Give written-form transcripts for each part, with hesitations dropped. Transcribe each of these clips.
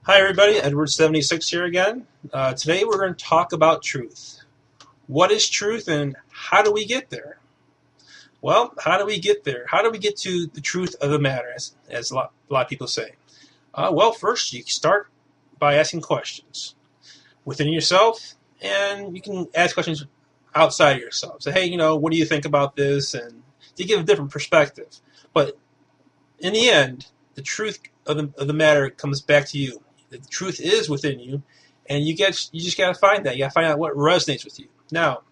Hi, everybody. Edward76 here again. Today we're going to talk about truth. What is truth and how do we get there? Well, how do we get there? How do we get to the truth of the matter, as a lot of people say? First you start by asking questions within yourself, and you can ask questions outside of yourself. Say, hey, what do you think about this? And to give a different perspective. But in the end, the truth of the matter comes back to you. The truth is within you, and you just got to find that. You got to find out what resonates with you. Now,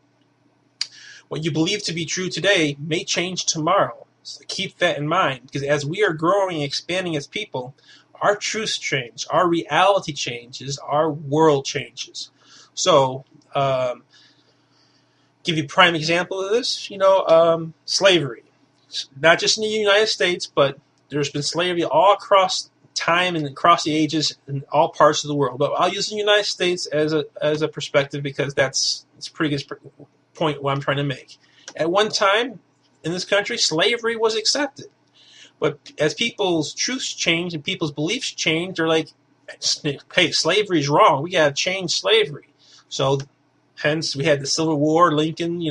what you believe to be true today may change tomorrow. So keep that in mind, because as we are growing and expanding as people, our truths change, our reality changes, our world changes. So, give you a prime example of this. Slavery, not just in the United States, but there's been slavery all across time and across the ages in all parts of the world. But I'll use the United States as a perspective because it's a pretty good point what I'm trying to make. At one time in this country, slavery was accepted. But as people's truths change and people's beliefs change, they're like, hey, slavery is wrong. We got to change slavery. So hence we had the Civil War. Lincoln,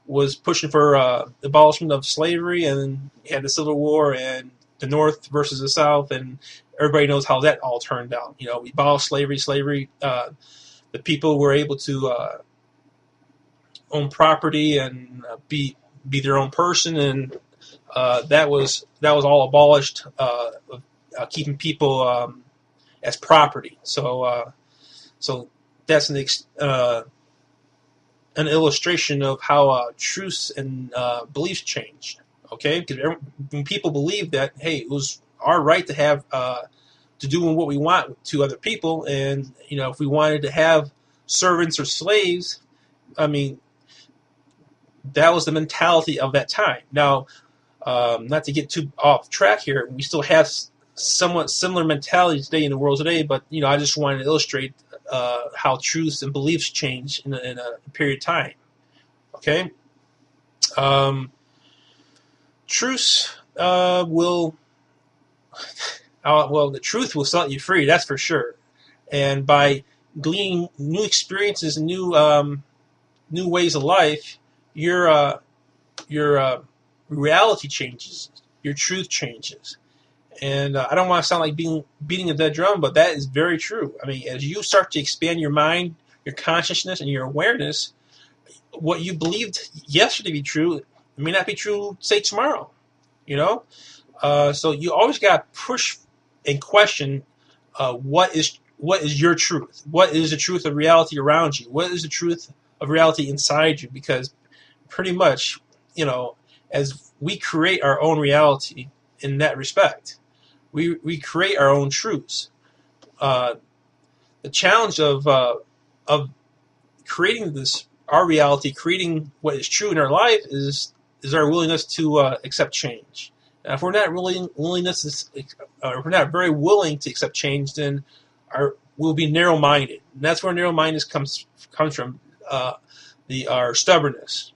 was pushing for abolishment of slavery, and you had the Civil War and the North versus the South, and everybody knows how that all turned out. We abolished slavery. The people were able to own property and be their own person, and that was all abolished, keeping people as property. So that's an illustration of how truths and beliefs changed. Okay, because when people believed that, hey, it was our right to have to do what we want to other people, and if we wanted to have servants or slaves, I mean, that was the mentality of that time. Now, not to get too off track here, we still have somewhat similar mentality today in the world today, but I just wanted to illustrate how truths and beliefs change in a period of time. Okay. Truths will, the truth will set you free, that's for sure. And by gleaning new experiences and new ways of life, your reality changes, your truth changes. And I don't want to sound like beating a dead drum, but that is very true. I mean, as you start to expand your mind, your consciousness, and your awareness, what you believed yesterday to be true may not be true, say, tomorrow. So you always got to push and question what is your truth? What is the truth of reality around you? What is the truth of reality inside you? Because pretty much, as we create our own reality in that respect, we create our own truths. The challenge of creating our reality, creating what is true in our life, is our willingness to accept change. And if we're not if we're not very willing to accept change, then we'll be narrow-minded. And that's where narrow-mindedness comes from. Our stubbornness.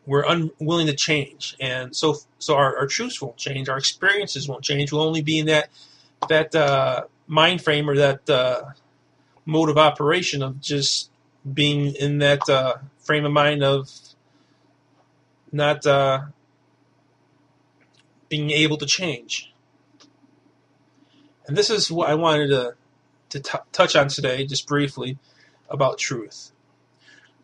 We're unwilling to change, and so our truths won't change. Our experiences won't change. We'll only be in that mind frame, or that mode of operation of just being in that frame of mind of not being able to change. And this is what I wanted to touch on today, just briefly, about truth.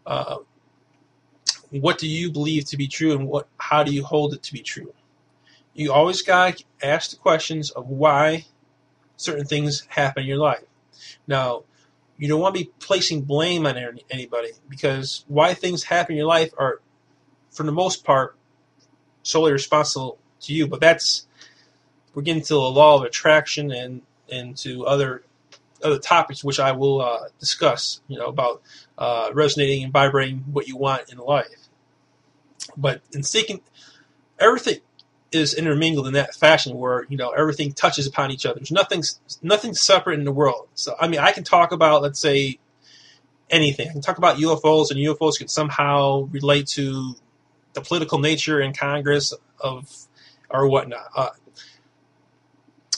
What do you believe to be true, and how do you hold it to be true? You always got to ask the questions of why certain things happen in your life. Now, you don't want to be placing blame on anybody, because why things happen in your life are, for the most part, solely responsible to you. But we're getting to the law of attraction and to other topics, which I will discuss, about resonating and vibrating what you want in life. But in seeking, everything is intermingled in that fashion where, everything touches upon each other. There's nothing separate in the world. So, I mean, I can talk about, let's say, anything. I can talk about UFOs, and UFOs can somehow relate to the political nature in Congress or whatnot.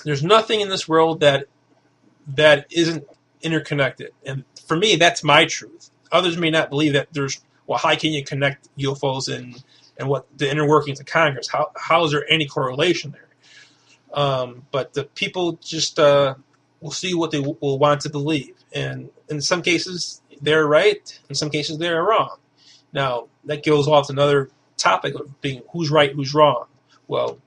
There's nothing in this world that that isn't interconnected. And for me, that's my truth. Others may not believe that there's, well, how can you connect UFOs and what the inner workings of Congress? How is there any correlation there? But the people just will see what they will want to believe. And in some cases, they're right. In some cases, they're wrong. Now, that goes off to another topic of being who's right, who's wrong. Well,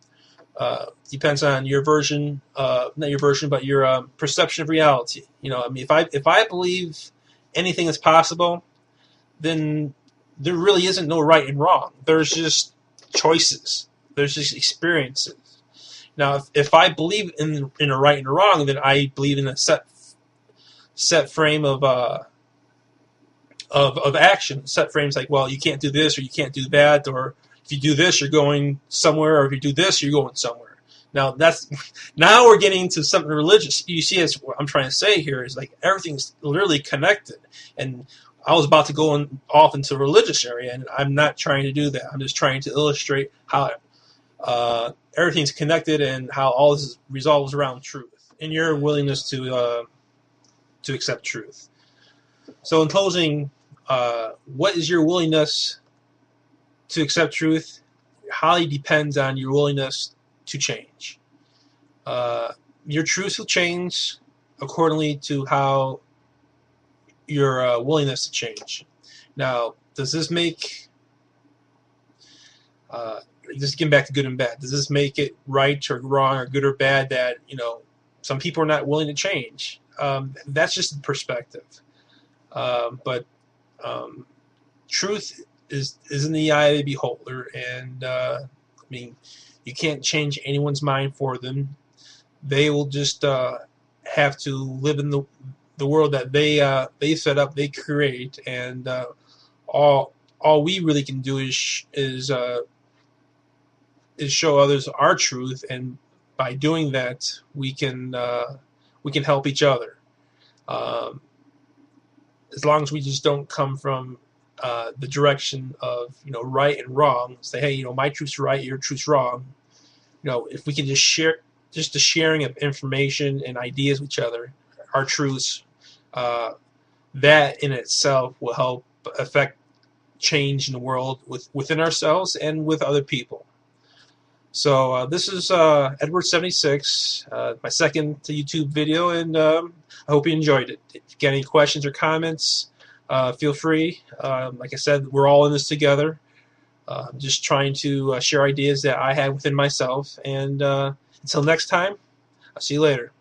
depends on your version, not your version, but your perception of reality. You know, I mean, if I believe anything is possible, then there really isn't no right and wrong. There's just choices. There's just experiences. Now, if I believe in a right and a wrong, then I believe in a set frame of action. Set frames like, well, you can't do this or you can't do that, or if you do this, you're going somewhere, or if you do this, you're going somewhere. Now now we're getting to something religious. You see, what I'm trying to say here is like everything's literally connected. And I was about to go off into a religious area, and I'm not trying to do that. I'm just trying to illustrate how everything's connected and how all this resolves around truth and your willingness to accept truth. So in closing, what is your willingness to accept truth? Highly depends on your willingness to change. Your truth will change accordingly to how your willingness to change. Now, does this make just getting back to good and bad, does this make it right or wrong or good or bad that, you know, some people are not willing to change? That's just the perspective. But truth is in the eye of the beholder, and I mean, you can't change anyone's mind for them. They will just have to live in the world that they set up, they create, and all we really can do is show others our truth, and by doing that, we can help each other. As long as we just don't come from the direction of, you know, right and wrong, say, hey, you know, my truth's right, your truth's wrong. You know, if we can just share, just the sharing of information and ideas with each other, our truths, that in itself will help affect change in the world within ourselves and with other people. So this is Edward76, my second YouTube video, and I hope you enjoyed it. If you got any questions or comments, feel free. Like I said, we're all in this together. I'm just trying to share ideas that I have within myself. And until next time, I'll see you later.